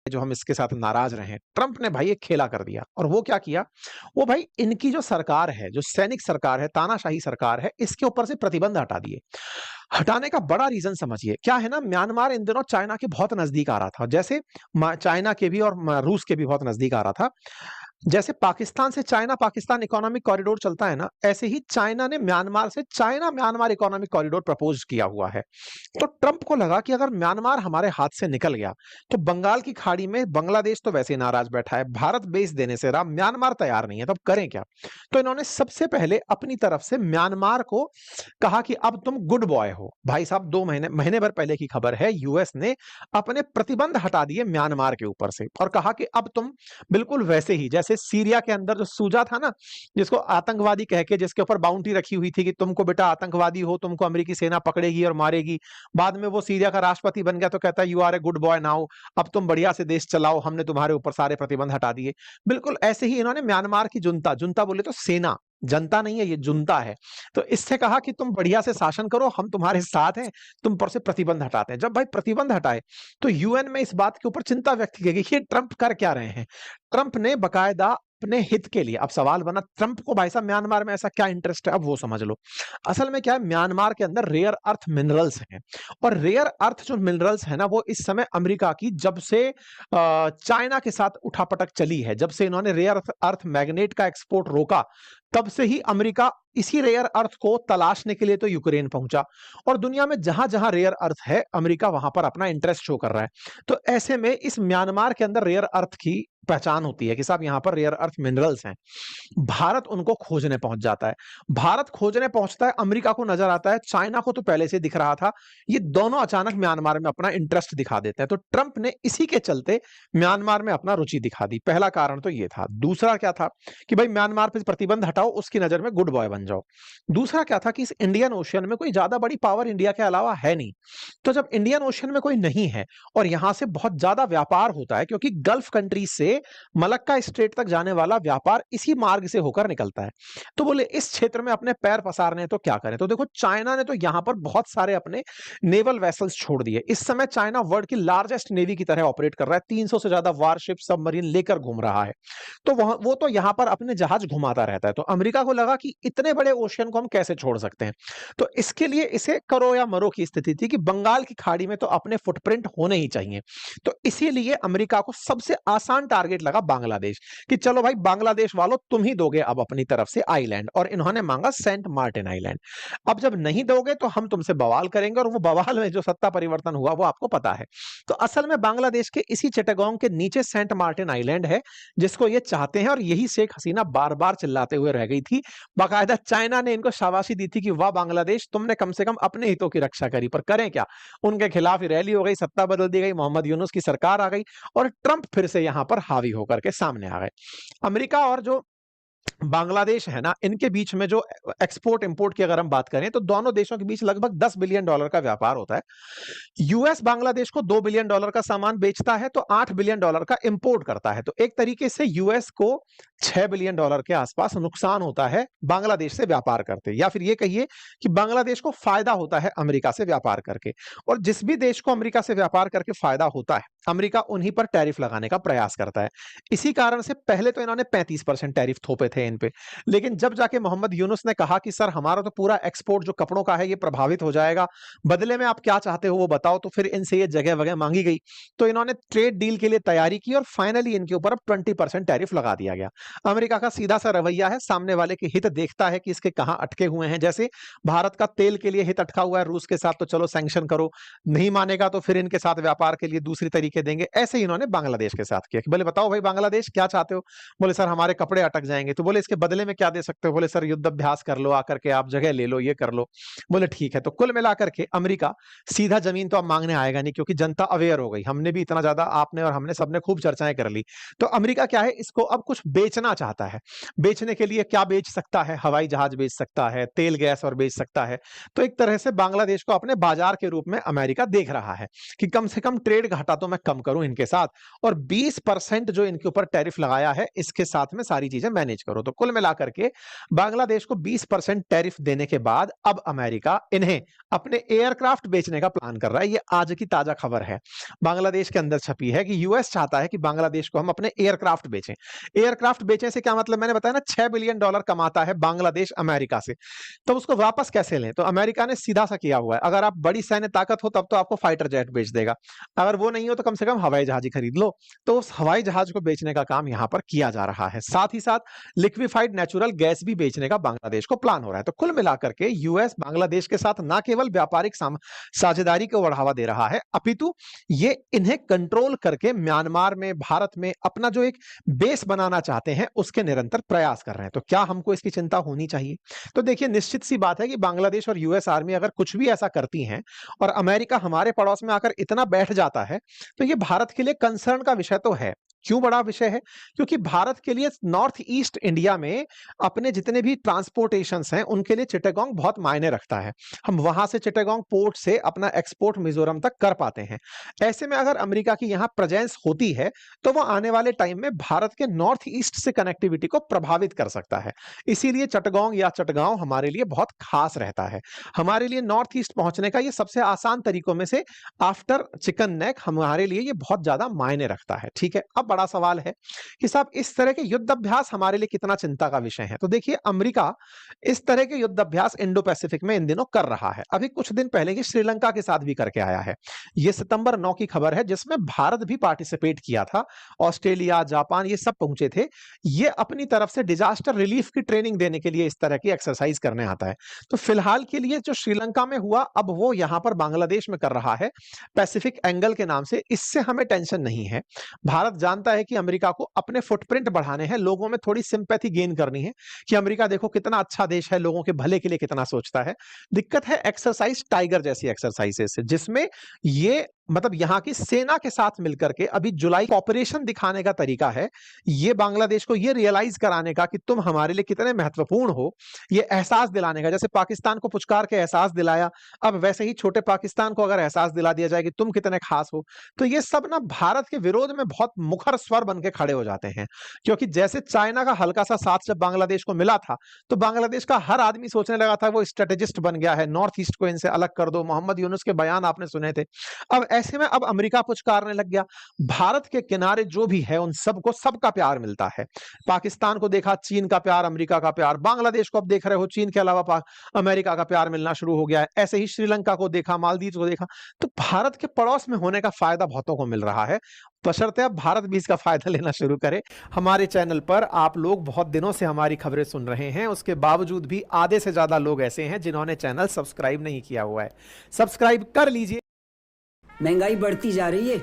जो हम इसके साथ नाराज रहे। ट्रंप ने भाई एक खेला कर दिया और वो क्या किया, वो भाई इनकी जो सरकार है, जो सैनिक सरकार है, तानाशाही सरकार है, इसके ऊपर से प्रतिबंध हटा दिए। हटाने का बड़ा रीजन समझिए क्या है ना, म्यांमार इन दिनों चाइना के बहुत नजदीक आ रहा था, जैसे चाइना के भी और रूस के भी बहुत नजदीक आ रहा था। जैसे पाकिस्तान से चाइना पाकिस्तान इकोनॉमिक कॉरिडोर चलता है ना, ऐसे ही चाइना ने म्यांमार से China Myanmar economic corridor propose किया हुआ है। तो ट्रंप को लगा कि अगर म्यांमार हमारे हाथ से निकल गया तो बंगाल की खाड़ी में बांग्लादेश तो वैसे ही नाराज बैठा है, भारत बेस देने से रहा, म्यांमार तैयार नहीं है, तो अब करें क्या। तो इन्होंने सबसे पहले अपनी तरफ से म्यांमार को कहा कि अब तुम गुड बॉय हो। भाई साहब 2 महीने भर पहले की खबर है, यूएस ने अपने प्रतिबंध हटा दिए म्यांमार के ऊपर से और कहा कि अब तुम बिल्कुल वैसे ही जैसे सीरिया के अंदर जो सूजा था ना, जिसको आतंकवादी कह के जिसके ऊपर बाउंड्री रखी हुई थी कि तुमको बेटा आतंकवादी हो, तुमको अमेरिकी सेना पकड़ेगी और मारेगी, बाद में वो सीरिया का राष्ट्रपति बन गया तो कहता है you are a good boy now, अब तुम बढ़िया से देश चलाओ, हमने तुम्हारे ऊपर सारे प्रतिबंध हटा दिए। बिल्कुल ऐसे ही इन्होंने म्यांमार की जुनता, जुनता बोले तो सेना, जनता नहीं है ये, जुनता है, तो इससे कहा कि तुम बढ़िया से शासन करो, हम तुम्हारे साथ हैं, तुम पर से प्रतिबंध हटाते हैं। जब भाई प्रतिबंध हटाए तो यूएन में इस बात के ऊपर चिंता व्यक्त की गई कि ट्रंप कर क्या रहे हैं। ट्रंप ने बकायदा अपने हित के लिए, अब सवाल बना ट्रंप को भाई साहब म्यांमार में ऐसा क्या इंटरेस्ट है, अब वो समझ लो। असल में क्या है, म्यांमार के अंदर रेयर अर्थ मिनरल्स हैं, और रेयर अर्थ जो मिनरल्स है ना, वो इस समय अमेरिका की, जब से चाइना के साथ उठापटक चली है, जब से इन्होंने रेयर अर्थ मैग्नेट का एक्सपोर्ट रोका, तब से ही अमेरिका इसी रेयर अर्थ को तलाशने के लिए तो यूक्रेन पहुंचा, और दुनिया में जहां जहां रेयर अर्थ है अमेरिका वहां पर अपना इंटरेस्ट शो कर रहा है। तो ऐसे में इस म्यांमार के अंदर रेयर अर्थ की पहचान होती है कि साहब यहां पर रेयर अर्थ मिनरल्स हैं, भारत उनको खोजने पहुंच जाता है। भारत खोजने पहुंचता है, अमेरिका को नजर आता है, चाइना को तो पहले से दिख रहा था, ये दोनों अचानक म्यांमार में अपना इंटरेस्ट दिखा देते हैं। तो ट्रंप ने इसी के चलते म्यांमार में अपना रुचि दिखा दी, पहला कारण तो ये था। दूसरा क्या था कि भाई म्यांमार पर प्रतिबंध हटाओ, उसकी नजर में गुड बॉय बन जाओ। दूसरा क्या था कि इस इंडियन ओशियन में कोई ज्यादा बड़ी पावर इंडिया के अलावा है नहीं, तो जब इंडियन ओशियन में कोई नहीं है और यहां से बहुत ज्यादा व्यापार होता है, क्योंकि गल्फ कंट्रीज से मलक्का स्ट्रेट तक जाने वाला व्यापार इसी मार्ग से होकर निकलता है, तो बोले इस क्षेत्र में अपने पैर पसारने तो क्या करें। तो देखो चाइना ने तो यहां पर बहुत सारे अपने नेवल वेसल्स छोड़ दिए। इस समय चाइना वर्ल्ड की लार्जेस्ट नेवी की तरह ऑपरेट कर रहा है, 300 से ज्यादा वारशिप सबमरीन लेकर घूम रहा है, तो वो तो यहां पर अपने जहाज घुमाता रहता है। तो अमेरिका को लगा कि इतने बड़े ओशियन को हम कैसे छोड़ सकते हैं, तो इसके लिए इसे करो या मरो की स्थिति थी कि बंगाल की खाड़ी में तो अपने फुटप्रिंट होने ही चाहिए। तो इसीलिए अमेरिका को सबसे आसान टारगेट लगा बांग्लादेश, कि चलो भाई बांग्लादेश वालों तुम ही दोगे अब अपनी तरफ से आइलैंड, और इन्होंने मांगा सेंट मार्टिन आइलैंड। अब जब नहीं दोगे तो हम तुमसे बवाल करेंगे, और वो बवाल में जो सत्ता परिवर्तन हुआ वो आपको पता है। तो असल में बांग्लादेश के इसी चिटागोंग के नीचे सेंट मार्टिन आइलैंड है, जिसको ये चाहते हैं, और यही शेख हसीना बार बार चिल्लाते हुए रह गई थी। बाकायदा चाइना ने इनको शाबाशी दी थी कि वाह बांग्लादेश, तुमने कम से कम अपने हितों की रक्षा करी, पर करें क्या, उनके खिलाफ ही रैली हो गई, सत्ता बदल दी गई, मोहम्मद यूनुस की सरकार आ गई, और ट्रंप फिर से यहां पर हावी होकर के सामने आ गए। अमेरिका और जो बांग्लादेश है ना, इनके बीच में जो एक्सपोर्ट इंपोर्ट की अगर हम बात करें तो दोनों देशों के बीच लगभग $10 बिलियन का व्यापार होता है। यूएस बांग्लादेश को $2 बिलियन का सामान बेचता है तो $8 बिलियन का इंपोर्ट करता है, तो एक तरीके से यूएस को $6 बिलियन के आसपास नुकसान होता है बांग्लादेश से व्यापार करते, या फिर ये कहिए कि बांग्लादेश को फायदा होता है अमेरिका से व्यापार करके। और जिस भी देश को अमेरिका से व्यापार करके फायदा होता है, अमेरिका उन्हीं पर टैरिफ लगाने का प्रयास करता है। इसी कारण से पहले तो इन्होंने 35% टैरिफ थोपे थे इन पे, लेकिन जब जाके मोहम्मद यूनुस ने कहा कि सर हमारा तो पूरा एक्सपोर्ट जो कपड़ों का है ये प्रभावित हो जाएगा, बदले में आप क्या चाहते हो वो बताओ, तो फिर इनसे ये जगह वगह मांगी गई, तो इन्होंने ट्रेड डील के लिए तैयारी की, और फाइनली इनके ऊपर अब 20% टैरिफ लगा दिया गया। अमेरिका का सीधा सा रवैया है, सामने वाले के हित देखता है कि इसके कहां अटके हुए हैं। जैसे भारत का तेल के लिए हित अटका हुआ है रूस के साथ, तो चलो सैंक्शन करो, नहीं मानेगा तो फिर इनके साथ व्यापार के लिए दूसरी तरीके देंगे। ऐसे ही इन्होंने बांग्लादेश के साथ किया कि बोले बताओ भाई बांग्लादेश क्या चाहते हो, बोले सर हमारे कपड़े अटक जाएंगे, तो बोले इसके बदले में क्या दे सकते हो, बोले सर युद्ध अभ्यास कर लो आकर के, आप जगह ले लो, ये कर लो। बोले ठीक है। तो कुल मिलाकर के अमेरिका सीधा जमीन तो अब मांगने आएगा नहीं, क्योंकि जनता अवेयर हो गई, हमने भी इतना ज्यादा, आपने और हमने सबने खूब चर्चाएं कर ली। तो अमेरिका क्या है, इसको अब कुछ बेचना चाहता है। बेचने के लिए क्या बेच सकता है, हवाई जहाज बेच सकता है, तेल गैस और बेच सकता है। तो एक तरह से बांग्लादेश को अपने बाजार के रूप में अमेरिका देख रहा है कि कम से कम ट्रेड घाटा तो मैं कम करूं इनके साथ, और 20% जो इनके ऊपर टैरिफ लगाया है इसके साथ में सारी चीजें मैनेज करो। तो कुल मिलाकर के बांग्लादेश को 20% टैरिफ देने के बाद अब अमेरिका इन्हें अपने एयरक्राफ्ट बेचने का प्लान कर रहा है। ये आज की ताजा खबर है, बांग्लादेश के अंदर छपी है कि यूएस चाहता है कि बांग्लादेश को हम अपने एयरक्राफ्ट बेचें। एयरक्राफ्ट बेचने से क्या मतलब, मैंने बताया ना, $6 बिलियन कमाता है बांग्लादेश अमेरिका से, तो उसको वापस कैसे लें? तो अमेरिका ने सीधा सा किया हुआ है, अगर आप बड़ी सैन्य ताकत हो तब तो आपको फाइटर जेट बेच देगा, अगर वो नहीं हो तो कम से कम हवाई जहाज ही खरीद लो। तो उस हवाई जहाज को बेचने का काम यहां पर किया जा रहा है। साथ ही साथ लिक्विफाइड नेचुरल गैस भी बेचने का बांग्लादेश को प्लान हो रहा है। तो कुल मिलाकर के यूएस बांग्लादेश के साथ न केवल व्यापारिक साझेदारी को बढ़ावा दे रहा है, अपितु ये इन्हें कंट्रोल करके म्यांमार में, भारत में अपना जो एक बेस बनाना चाहते हैं उसके निरंतर प्रयास कर रहे हैं। तो क्या हमको इसकी चिंता होनी चाहिए? तो देखिए, निश्चित सी बात है कि बांग्लादेश और यूएस आर्मी अगर कुछ भी ऐसा करती हैं और अमेरिका हमारे पड़ोस में आकर इतना बैठ जाता है, तो ये भारत के लिए कंसर्न का विषय तो है। क्यों बड़ा विषय है? क्योंकि भारत के लिए नॉर्थ ईस्ट इंडिया में अपने जितने भी ट्रांसपोर्टेशंस हैं उनके लिए चिटागोंग बहुत मायने रखता है। हम वहां से चिटागोंग पोर्ट से अपना एक्सपोर्ट मिजोरम तक कर पाते हैं। ऐसे में अगर अमेरिका की यहां प्रेजेंस होती है तो वो आने वाले टाइम में भारत के नॉर्थ ईस्ट से कनेक्टिविटी को प्रभावित कर सकता है। इसीलिए चिटागोंग या चटगांव हमारे लिए बहुत खास रहता है। हमारे लिए नॉर्थ ईस्ट पहुंचने का ये सबसे आसान तरीकों में से आफ्टर चिकन नेक हमारे लिए ये बहुत ज्यादा मायने रखता है। ठीक है, अब बड़ा सवाल है कि साहब इस तरह के युद्ध अभ्यास हमारे लिए कितना चिंता का विषय है। तो देखिए, अमेरिका इस तरह के युद्ध अभ्यास इंडो पैसिफिक में इन दिनों कर रहा है। अभी कुछ दिन पहले ये श्रीलंका के साथ भी करके आया है। ये सितंबर 9 की खबर है, जिसमें भारत भी पार्टिसिपेट किया था। ऑस्ट्रेलिया, जापान ये सब पहुंचे थे। ये अपनी तरफ से डिजास्टर रिलीफ की ट्रेनिंग देने के लिए इस तरह की एक्सरसाइज करने आता है। तो फिलहाल के लिए जो श्रीलंका में हुआ, अब वो यहां पर बांग्लादेश में कर रहा है, पैसिफिक एंगल के नाम से। इससे हमें टेंशन नहीं है। भारत जानता है कि अमेरिका को अपने फुटप्रिंट बढ़ाने हैं, लोगों में थोड़ी सिंपैथी गेन करनी है कि अमेरिका देखो कितना अच्छा देश है, लोगों के भले के लिए कितना सोचता है। दिक्कत है एक्सरसाइज टाइगर जैसी एक्सरसाइजेस से, जिसमें ये मतलब यहां की सेना के साथ मिलकर के अभी जुलाई ऑपरेशन दिखाने का तरीका है, ये बांग्लादेश को ये रियलाइज कराने का कि तुम हमारे लिए कितने महत्वपूर्ण हो, ये एहसास दिलाने का। जैसे पाकिस्तान को पुचकार के एहसास दिलाया, अब वैसे ही छोटे पाकिस्तान को अगर एहसास दिला दिया जाए कि तुम कितने खास हो, तो ये सब ना भारत के विरोध में बहुत मुखर स्वर बन के खड़े हो जाते हैं। क्योंकि जैसे चाइना का हल्का सा साथ जब बांग्लादेश को मिला था, तो बांग्लादेश का हर आदमी सोचने लगा था वो स्ट्रेटेजिस्ट बन गया है, नॉर्थ ईस्ट को इनसे अलग कर दो। मोहम्मद यूनुस के बयान आपने सुने थे। अब ऐसे में अब अमेरिका पुचकारने लग गया। भारत के किनारे जो भी है उन सबको सबका प्यार मिलता है। पाकिस्तान को देखा चीन का प्यार, अमेरिका का प्यार, बांग्लादेश को अब देख रहे हो चीन के अलावा अमेरिका का प्यार मिलना शुरू हो गया है। ऐसे ही श्रीलंका को देखा, मालदीव को देखा। तो भारत के पड़ोस में होने का फायदा बहुतों को मिल रहा है, बशर्ते अब भारत भी इसका फायदा लेना शुरू करे। हमारे चैनल पर आप लोग बहुत दिनों से हमारी खबरें सुन रहे हैं, उसके बावजूद भी आधे से ज्यादा लोग ऐसे हैं जिन्होंने चैनल सब्सक्राइब नहीं किया हुआ है। सब्सक्राइब कर लीजिए। महंगाई बढ़ती जा रही है।